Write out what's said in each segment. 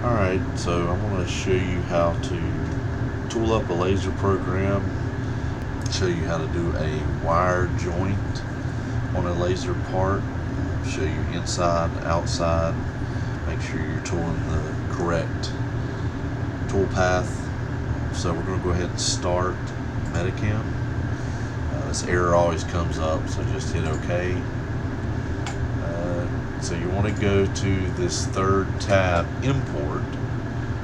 Alright, so I'm going to show you how to tool up a laser program, show you how to do a wire joint on a laser part, show you inside, outside, make sure you're tooling the correct tool path. So we're going to go ahead and start Metacam. This error always comes up, so just hit OK. So you want to go to this third tab, Import,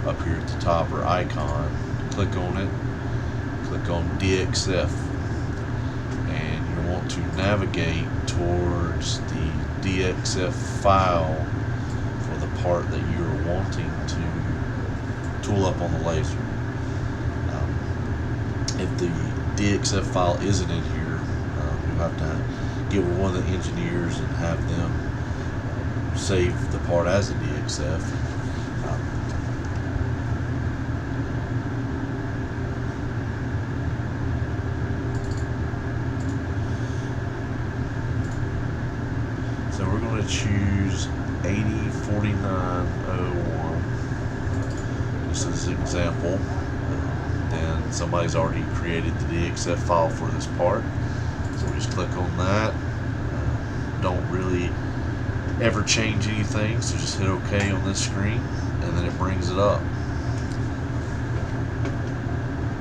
up here at the top, or icon. Click on it, click on DXF, and you want to navigate towards the DXF file for the part that you are wanting to tool up on the laser. If the DXF file isn't in here, you'll have to get with one of the engineers and have them save the part as a DXF. So we're going to choose 804901 just as an example. Then somebody's already created the DXF file for this part, so we just click on that. Don't really ever change anything, so just hit OK on this screen and then it brings it up.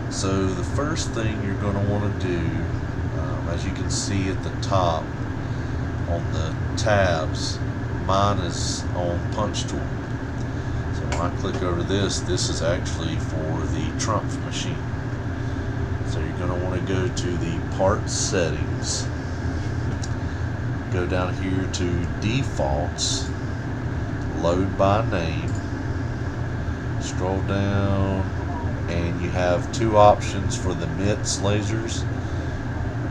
So the first thing you're going to want to do, as you can see at the top on the tabs, mine is on punch tool. So when I click over this, this is actually for the trump machine. So you're going to want to go to the part settings, go down here to defaults, load by name, scroll down, and you have two options for the MITS lasers.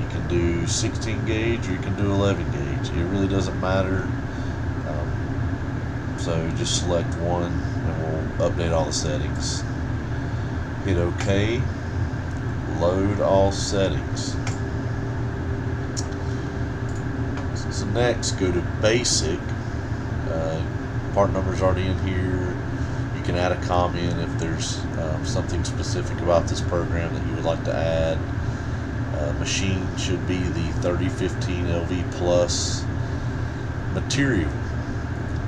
You can do 16 gauge or you can do 11 gauge. It really doesn't matter. So just select one and we'll update all the settings. Hit OK, load all settings. So next, go to basic. Part number's already in here. You can add a comment if there's something specific about this program that you would like to add. Machine should be the 3015 LV Plus. Material,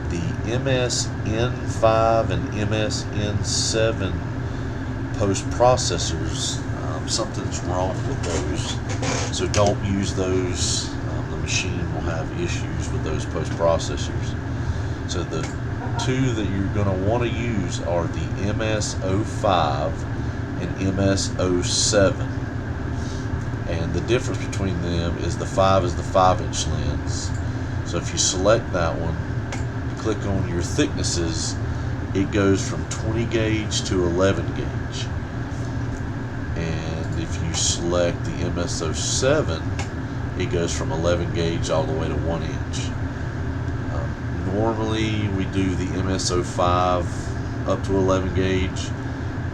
the MSN5 and MSN7 post processors. Something's wrong with those, so don't use those. The machine will have issues with those post processors. So the two that you're going to want to use are the MS05 and MS07, and the difference between them is the 5 is the 5-inch lens. So if you select that one, click on your thicknesses, it goes from 20 gauge to 11 gauge. And if you select the MS07, it goes from 11 gauge all the way to 1 inch. Normally we do the MS05 up to 11 gauge,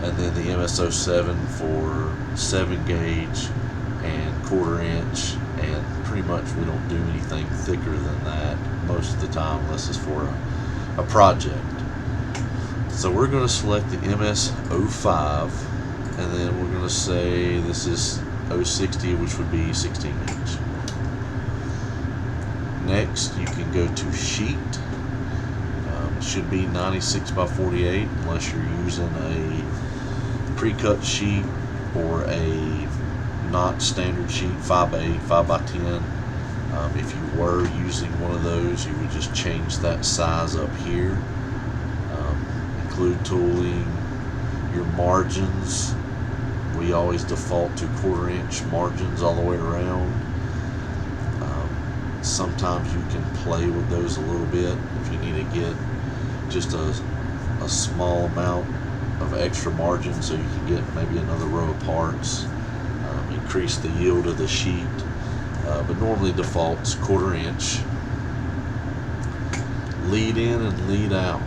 and then the MS07 for 7 gauge and 1/4 inch, and pretty much we don't do anything thicker than that most of the time unless it's for a project. So we're going to select the MS05, and then we're going to say this is 060, which would be 16 inch. Next, you can go to sheet. It should be 96 by 48 unless you're using a pre-cut sheet or a not standard sheet, 5x8, 5x10. If you were using one of those, you would just change that size up here. Include tooling. Your margins, we always default to 1/4 inch margins all the way around. Sometimes you can play with those a little bit if you need to get just a small amount of extra margin so you can get maybe another row of parts, increase the yield of the sheet, but normally defaults 1/4 inch. Lead in and lead out.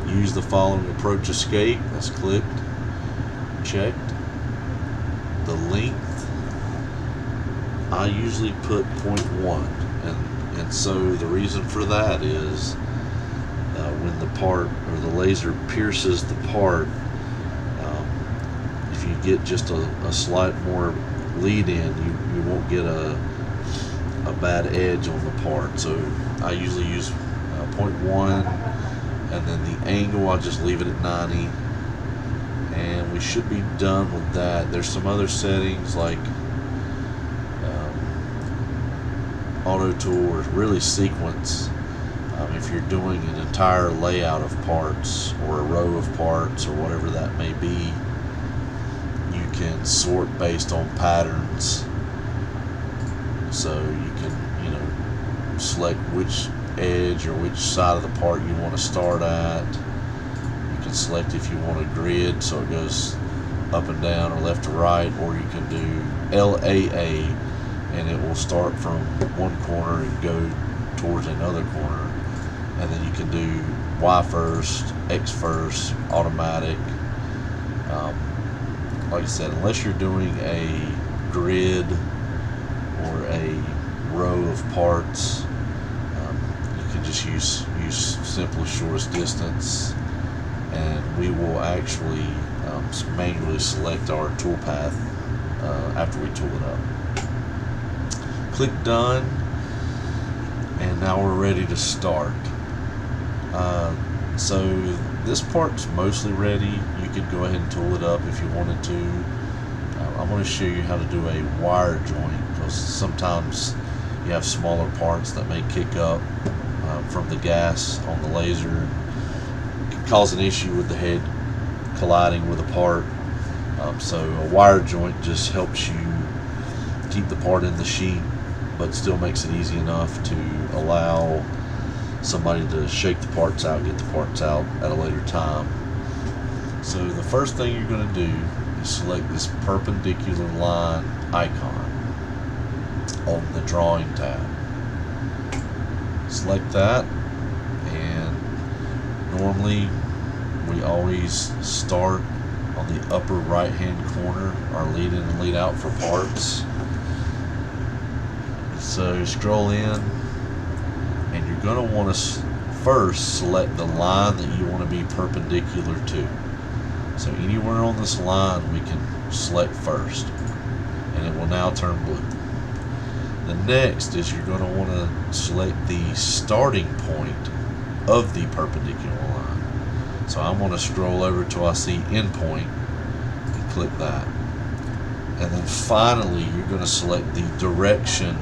Use the following approach escape. That's clicked, checked. The length, I usually put 0.1, and so the reason for that is when the part, or the laser pierces the part, if you get just a slight more lead in, you won't get a bad edge on the part. So I usually use 0.1, and then the angle I just leave it at 90, and we should be done with that. There's some other settings like auto tool, or really sequence. If you're doing an entire layout of parts or a row of parts or whatever that may be, you can sort based on patterns. So you can, select which edge or which side of the part you want to start at. You can select if you want a grid, so it goes up and down or left to right, or you can do LAA, and it will start from one corner and go towards another corner. And then you can do Y first, X first, automatic. Like I said, unless you're doing a grid or a row of parts, you can just use simplest shortest distance, and we will actually manually select our toolpath after we tool it up. Click done, and now we're ready to start. So this part's mostly ready. You could go ahead and tool it up if you wanted to. I'm going to show you how to do a wire joint, because sometimes you have smaller parts that may kick up from the gas on the laser. It can cause an issue with the head colliding with a part. So a wire joint just helps you keep the part in the sheet, but still makes it easy enough to allow somebody to shake the parts out, get the parts out at a later time. So the first thing you're going to do is select this perpendicular line icon on the drawing tab. Select that, and normally we always start on the upper right hand corner, our lead in and lead out for parts. So scroll in, and you're going to want to first select the line that you want to be perpendicular to. So anywhere on this line we can select first, and it will now turn blue. The next is you're going to want to select the starting point of the perpendicular line. So I'm going to scroll over till I see end point and click that. And then finally you're going to select the direction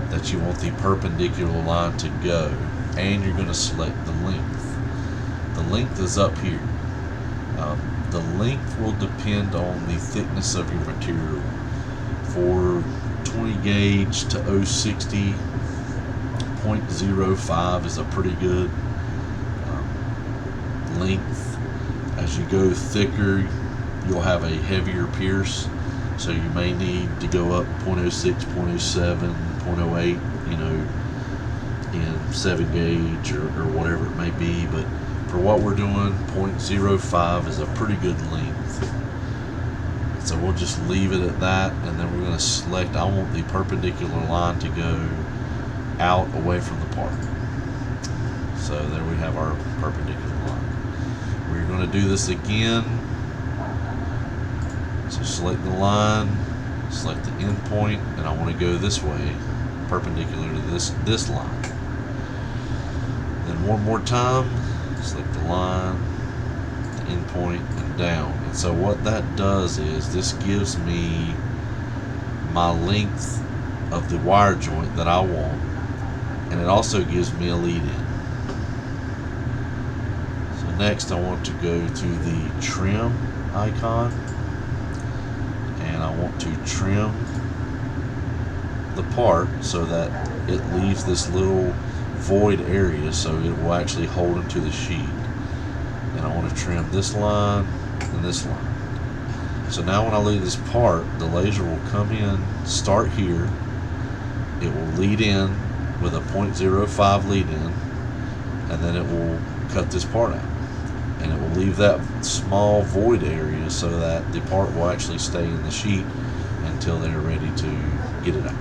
that you want the perpendicular line to go, and you're going to select the length. The length is up here. The length will depend on the thickness of your material. For 20 gauge to 060, 0.05 is a pretty good length. As you go thicker, you'll have a heavier pierce, so you may need to go up 0.06, 0.07, 0.08, in 7 gauge or whatever it may be. But for what we're doing, 0.05 is a pretty good length. So we'll just leave it at that, and then we're going to select, I want the perpendicular line to go out away from the part. So there we have our perpendicular line. We're going to do this again. So select the line, select the end point, and I want to go this way, perpendicular to this line. Then one more time, select the line, the end point, and down. And so what that does is this gives me my length of the wire joint that I want, and it also gives me a lead in. So next I want to go to the trim icon, and I want to trim the part so that it leaves this little void area so it will actually hold into the sheet. And I want to trim this line and this line. So now when I leave this part, the laser will come in, start here, it will lead in with a 0.05 lead in, and then it will cut this part out. And it will leave that small void area so that the part will actually stay in the sheet until they're ready to get it out.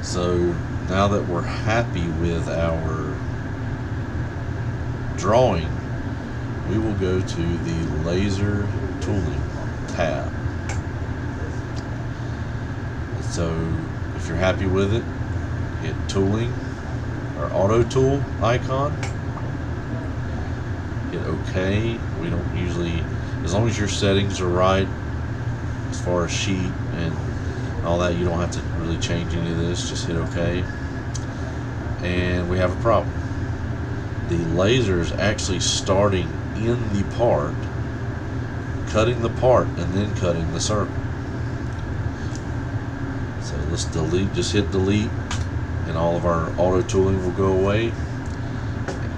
So now that we're happy with our drawing, we will go to the laser tooling tab. So if you're happy with it, hit tooling or auto tool icon, hit OK. We don't usually, as long as your settings are right as far as sheet and all that, you don't have to really change any of this. Just hit OK. And we have a problem. The laser is actually starting in the part, cutting the part, and then cutting the circle. So let's delete, just hit delete, and all of our auto tooling will go away.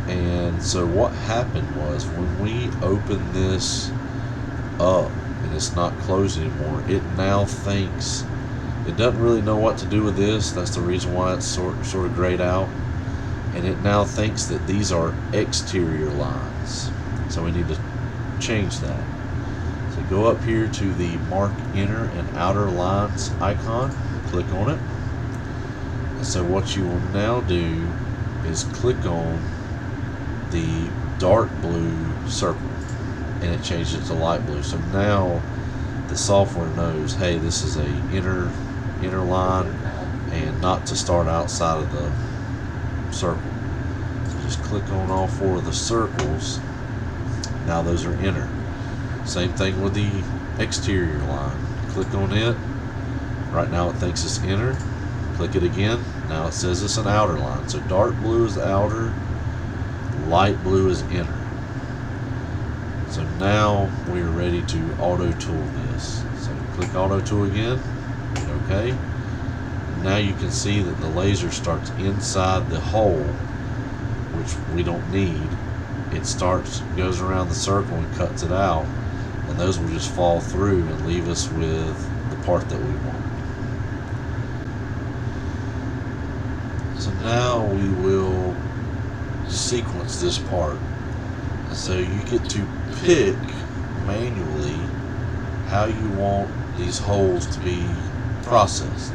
And so what happened was, when we open this up and it's not closed anymore, it now thinks, it doesn't really know what to do with this. That's the reason why it's sort of grayed out. And it now thinks that these are exterior lines. So we need to change that. So go up here to the mark inner and outer lines icon, click on it. And so what you will now do is click on the dark blue circle, and it changes it to light blue. So now the software knows, hey, this is a inner line and not to start outside of the circle. So just click on all four of the circles. Now those are inner. Same thing with the exterior line. Click on it. Right now it thinks it's inner. Click it again. Now it says it's an outer line. So dark blue is the outer, light blue is inner. So now we are ready to auto tool this. So click auto tool again. Okay. Now you can see that the laser starts inside the hole, which we don't need. It goes around the circle and cuts it out, and those will just fall through and leave us with the part that we want. So now we will sequence this part. And so you get to pick manually how you want these holes to be processed.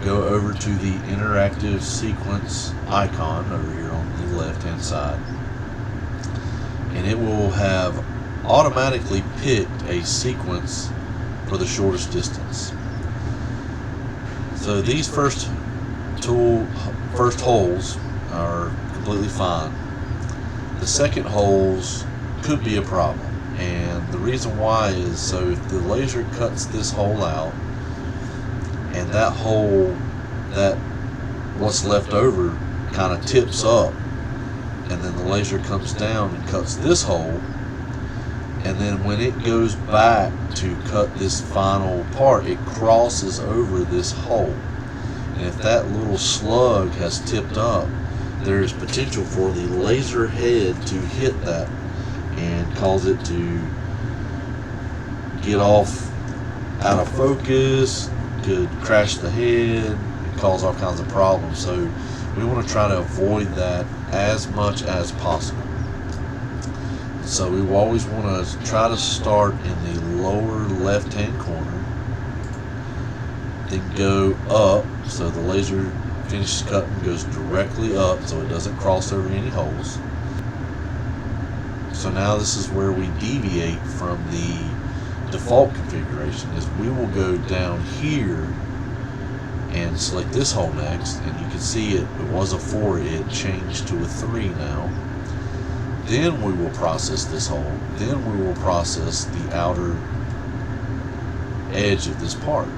Go over to the interactive sequence icon over here on the left hand side, and it will have automatically picked a sequence for the shortest distance. So these first holes are completely fine. The second holes could be a problem, and the reason why is, so if the laser cuts this hole out, and that hole, that what's left over, kind of tips up, and then the laser comes down and cuts this hole, and then when it goes back to cut this final part, it crosses over this hole. And if that little slug has tipped up, there is potential for the laser head to hit that and cause it to get off out of focus, could crash the head and cause all kinds of problems. So we want to try to avoid that as much as possible. So we always want to try to start in the lower left hand corner, then go up, so the laser finishes cutting, goes directly up so it doesn't cross over any holes. So now this is where we deviate from the default configuration, is we will go down here and select this hole next, and you can see it was a 4, it changed to a 3 now. Then we will process this hole, then we will process the outer edge of this part.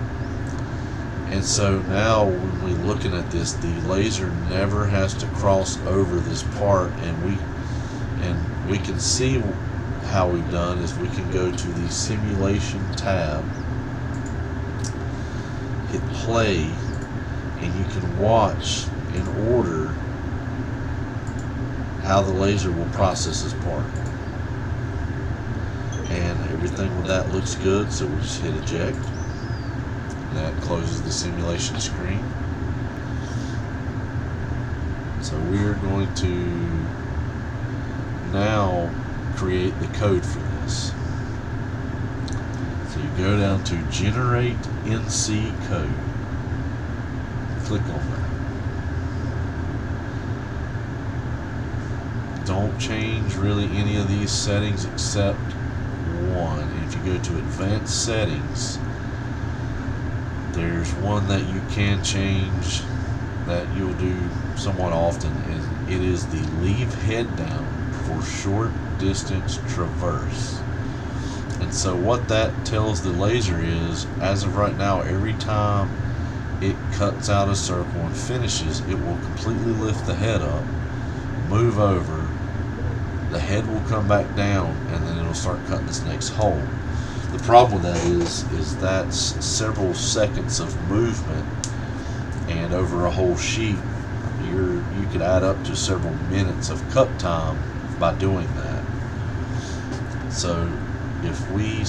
And so now when we're looking at this, the laser never has to cross over this part, and we can see how we've done is we can go to the simulation tab, hit play, and you can watch in order how the laser will process this part. And everything with that looks good, so we'll just hit eject. And that closes the simulation screen. So we're going to now create the code for this. So you go down to generate NC code. Click on that. don't change really any of these settings except one. If you go to advanced settings, there's one that you can change that you'll do somewhat often, and it is the leave head down for short distance traverse. And so what that tells the laser is, as of right now, every time it cuts out a circle and finishes, it will completely lift the head up, move over, the head will come back down, and then it'll start cutting this next hole. The problem with that is that's several seconds of movement, and over a whole sheet, you could add up to several minutes of cut time by doing that. So if we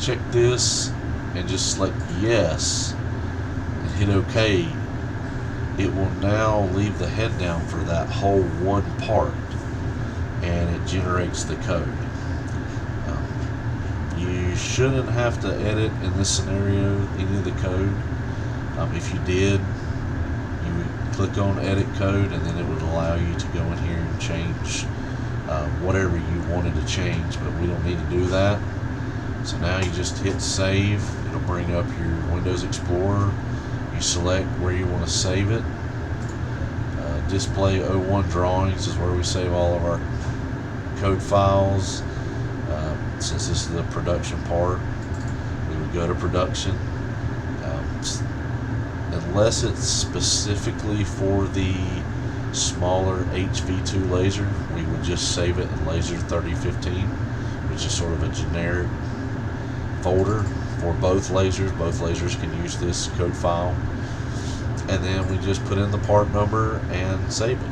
check this and just select yes and hit OK, it will now leave the head down for that whole one part, and it generates the code. You shouldn't have to edit in this scenario any of the code. If you did, you would click on edit code, and then it would allow you to go in here and change whatever you wanted to change, but we don't need to do that. So now you just hit save. It'll bring up your Windows Explorer. You select where you want to save it. Display 01 drawings is where we save all of our code files. Since this is the production part, we would go to production. Unless it's specifically for the smaller HV2 laser, we would just save it in laser 3015, which is sort of a generic folder for both lasers. Both lasers can use this code file, and then we just put in the part number and save it.